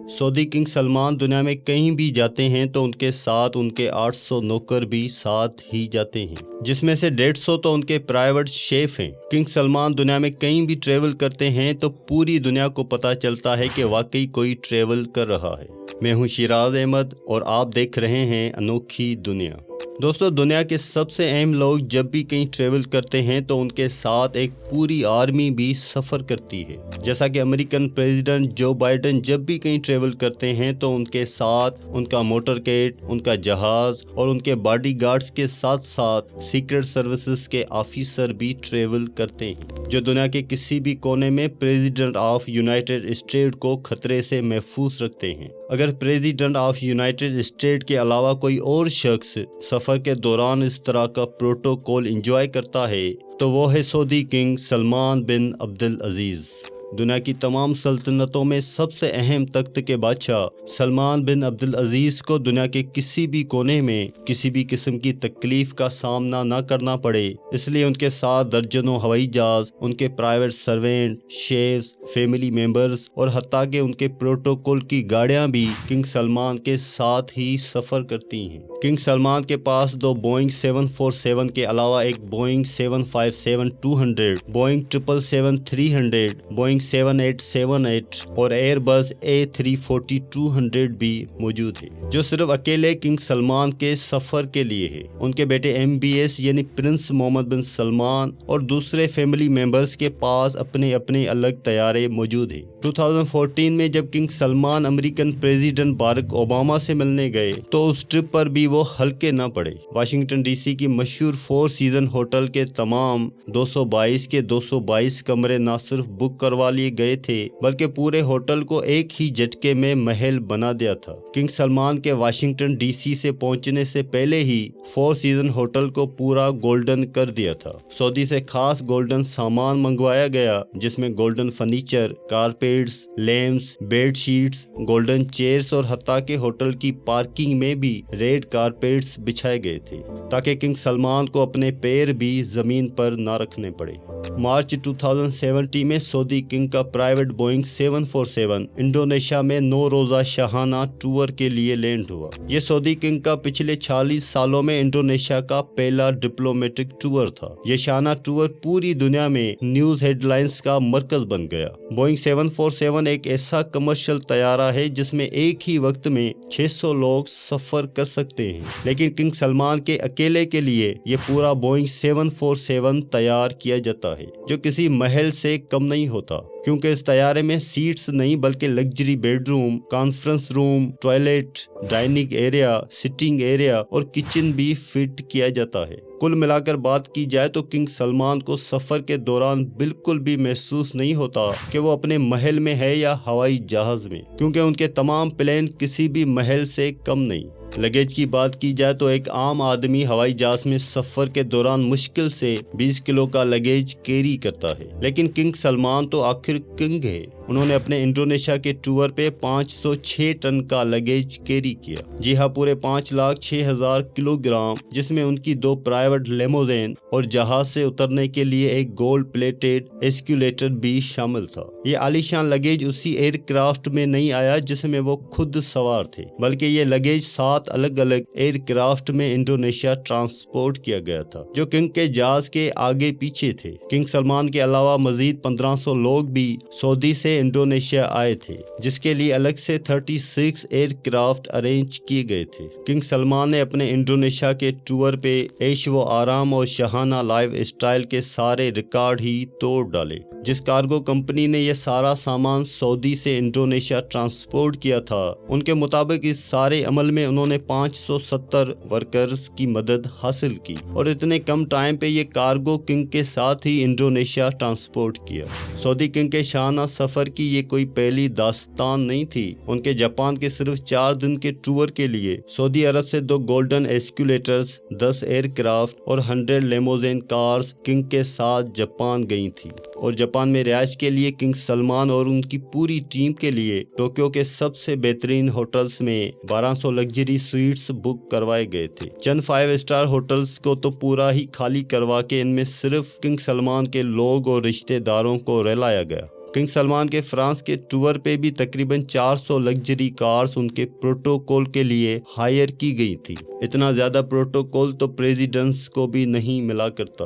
Saudi king Salman दुनिया में कहीं भी जाते हैं तो उनके साथ उनके 800 नौकर भी साथ ही जाते हैं, जिसमें से 150 तो उनके प्राइवेट शेफ हैं। किंग सलमान दुनिया में कहीं भी ट्रेवल करते हैं तो पूरी दुनिया को पता चलता है कि वाकई कोई ट्रेवल कर रहा है। मैं हूं शिराज अहमद और आप देख रहे हैं अनोखी दुनिया। दोस्तों, दुनिया के सबसे अहम लोग जब भी कहीं ट्रेवल करते हैं तो उनके साथ एक पूरी आर्मी भी सफ़र करती है। जैसा कि अमेरिकन प्रेसिडेंट जो बाइडन जब भी कहीं ट्रेवल करते हैं तो उनके साथ उनका मोटरकेट, उनका जहाज और उनके बॉडीगार्ड्स के साथ साथ सीक्रेट सर्विसेज के ऑफिसर भी ट्रेवल करते हैं, जो दुनिया के किसी भी कोने में प्रेसिडेंट ऑफ यूनाइटेड स्टेट को खतरे से महफूज रखते हैं। अगर प्रेसिडेंट ऑफ यूनाइटेड स्टेट के अलावा कोई और शख्स सफ़र के दौरान इस तरह का प्रोटोकॉल एंजॉय करता है तो वो है सऊदी किंग सलमान बिन अब्दुल अजीज़। दुनिया की तमाम सल्तनतों में सबसे अहम तख्त के बादशाह सलमान बिन अब्दुल अजीज़ को दुनिया के किसी भी कोने में किसी भी किस्म की तकलीफ का सामना न करना पड़े, इसलिए उनके साथ दर्जनों हवाई जहाज, उनके private servant, chefs, family members और हत्ता के उनके प्रोटोकॉल की गाड़ियां भी किंग सलमान के साथ ही सफ़र करती हैं। किंग सलमान के पास 2 बोइंग 747 के अलावा एक बोइंग 757-200, बोइंग 777-300, बोइंग 7878 और एयरबस A340-200 भी मौजूद है, जो सिर्फ अकेले किंग सलमान के सफ़र के लिए है। उनके बेटे MBS यानी प्रिंस मोहम्मद बिन सलमान और दूसरे फैमिली मेंबर्स के पास अपने अपने अलग तैयारे मौजूद हैं। 2014 में जब किंग सलमान अमेरिकन प्रेसिडेंट बारक ओबामा से मिलने गए तो उस ट्रिप पर भी वो हल्के न पड़े। वाशिंगटन DC की मशहूर 4 सीजन होटल के तमाम 222 के 222 कमरे न सिर्फ बुक करवा लिए गए थे बल्कि पूरे होटल को एक ही झटके में महल बना दिया था। किंग सलमान के वाशिंगटन DC से पहुंचने से पहले ही 4 सीजन होटल को पूरा गोल्डन कर दिया था। सऊदी से खास गोल्डन सामान मंगवाया गया, जिसमें golden furniture, carpets, lamps, bed sheets, golden chairs और हत्ता के होटल की पार्किंग में भी रेड कारपेट्स बिछाए गए थे ताकि किंग सलमान को अपने पैर भी जमीन पर न रखने पड़े। मार्च 2070 में सऊदी किंग का प्राइवेट बोइंग 747 इंडोनेशिया में 9 रोजा शाहाना टूर के लिए लैंड हुआ। ये सऊदी किंग का पिछले 40 सालों में इंडोनेशिया का पहला डिप्लोमेटिक टूर था। ये शाहाना टूर पूरी दुनिया में न्यूज हेडलाइंस का मरकज बन गया। बोइंग 747 एक ऐसा कमर्शियल तैयारा है जिसमें एक ही वक्त में 600 लोग सफर कर सकते हैं, लेकिन किंग सलमान के अकेले के लिए ये पूरा बोइंग 747 तैयार किया जाता है, जो किसी महल से कम नहीं होता, क्योंकि इस तैयारे में सीट्स नहीं बल्कि luxury bedroom, conference room, toilet, dining area, sitting area और किचन भी फिट किया जाता है। कुल मिलाकर बात की जाए तो किंग सलमान को सफर के दौरान बिल्कुल भी महसूस नहीं होता कि वो अपने महल में है या हवाई जहाज में, क्योंकि उनके तमाम प्लेन किसी भी महल से कम नहीं। लगेज की बात की जाए तो एक आम आदमी हवाई जहाज में सफर के दौरान मुश्किल से 20 किलो का लगेज कैरी करता है, लेकिन किंग सलमान तो आखिर किंग है। उन्होंने अपने इंडोनेशिया के टूर पे 506 टन का लगेज कैरी किया। जी हाँ, पूरे 5,06,000 किलोग्राम, जिसमें उनकी 2 प्राइवेट लेमोजेन और जहाज से उतरने के लिए एक गोल्ड प्लेटेड एस्क्यूलेटर भी शामिल था। ये आलीशान लगेज उसी एयरक्राफ्ट में नहीं आया जिसमें वो खुद सवार थे, बल्कि ये लगेज 7 अलग अलग एयरक्राफ्ट में इंडोनेशिया ट्रांसपोर्ट किया गया था, जो किंग के जहाज के आगे पीछे थे। किंग सलमान के अलावा मजीद 1500 लोग भी सऊदी से इंडोनेशिया आए थे, जिसके लिए अलग से 36 एयरक्राफ्ट अरेंज किए गए थे। किंग सलमान ने अपने इंडोनेशिया के टूर पे ऐश व आराम और शाहाना लाइफ स्टाइल के सारे रिकॉर्ड ही तोड़ डाले। जिस कार्गो कंपनी ने यह सारा सामान सऊदी से इंडोनेशिया ट्रांसपोर्ट किया था, उनके मुताबिक इस सारे अमल में उन्होंने 570 वर्कर्स की मदद हासिल की और इतने कम टाइम पे ये कार्गो किंग के साथ ही इंडोनेशिया ट्रांसपोर्ट किया। सऊदी किंग के शाहाना सफर की ये कोई पहली दास्तान नहीं थी। उनके जापान के सिर्फ 4 दिन के टूर के लिए सऊदी अरब से 2 गोल्डन एस्क्यूलेटर्स, 10 एयरक्राफ्ट और 100 लेमोजेन कार्स किंग के साथ जापान गई थी और जापान में रिहाइश के लिए किंग सलमान और उनकी पूरी टीम के लिए टोक्यो के सबसे बेहतरीन होटल्स में 1200 लग्जरी स्वीट्स बुक करवाए गए थे। चंद 5 स्टार होटल्स को तो पूरा ही खाली करवा के इनमें सिर्फ किंग सलमान के लोग और रिश्तेदारों को रहलाया गया। کنگ سلمان کے فرانس کے ٹور پہ بھی تقریباً 400 لگژری کارز ان کے پروٹوکول کے لیے ہائر کی گئی تھی۔ اتنا زیادہ پروٹوکول تو پریزیڈنٹس کو بھی نہیں ملا کرتا۔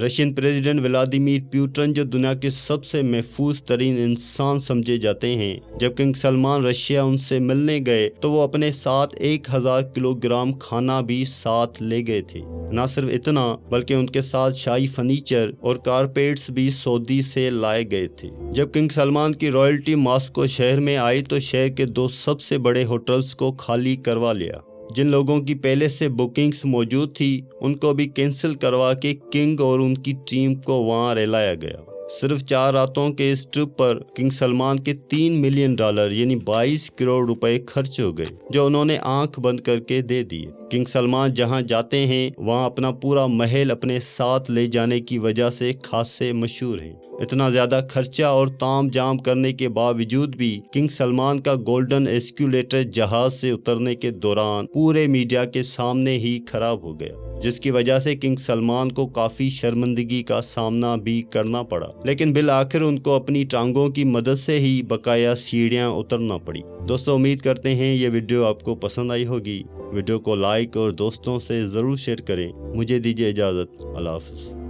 رشین پریزیڈنٹ ولادیمیر پیوٹن جو دنیا کے سب سے محفوظ ترین انسان سمجھے جاتے ہیں، جب کنگ سلمان رشیا ان سے ملنے گئے تو وہ اپنے ساتھ 1000 کلو گرام کھانا بھی ساتھ لے گئے تھے۔ نہ صرف اتنا بلکہ ان کے ساتھ شاہی فرنیچر اور کارپیٹس بھی سعودی سے لائے گئے تھے۔ جب کنگ سلمان کی رائلٹی ماسکو شہر میں آئی تو شہر کے 2 سب سے بڑے ہوٹلز کو خالی کروا لیا۔ جن لوگوں کی پہلے سے بکنگز موجود تھی ان کو بھی کینسل کروا کے کنگ اور ان کی ٹیم کو وہاں رلایا گیا۔ صرف 4 راتوں کے اس ٹرپ پر کنگ سلمان کے $3 ملین یعنی 22 کروڑ روپے خرچ ہو گئے، جو انہوں نے آنکھ بند کر کے دے دیے۔ کنگ سلمان جہاں جاتے ہیں وہاں اپنا پورا محل اپنے ساتھ لے جانے کی وجہ سے خاصے مشہور ہیں۔ اتنا زیادہ خرچہ اور تام جام کرنے کے باوجود بھی کنگ سلمان کا گولڈن ایسکیولیٹر جہاز سے اترنے کے دوران پورے میڈیا کے سامنے ہی خراب ہو گیا، جس کی وجہ سے کنگ سلمان کو کافی شرمندگی کا سامنا بھی کرنا پڑا، لیکن بالآخر ان کو اپنی ٹانگوں کی مدد سے ہی بقایا سیڑھیاں اترنا پڑی۔ دوستو امید کرتے ہیں یہ ویڈیو آپ کو پسند آئی ہوگی۔ ویڈیو کو لائک اور دوستوں سے ضرور شیئر کریں۔ مجھے دیجیے اجازت۔ اللہ حافظ۔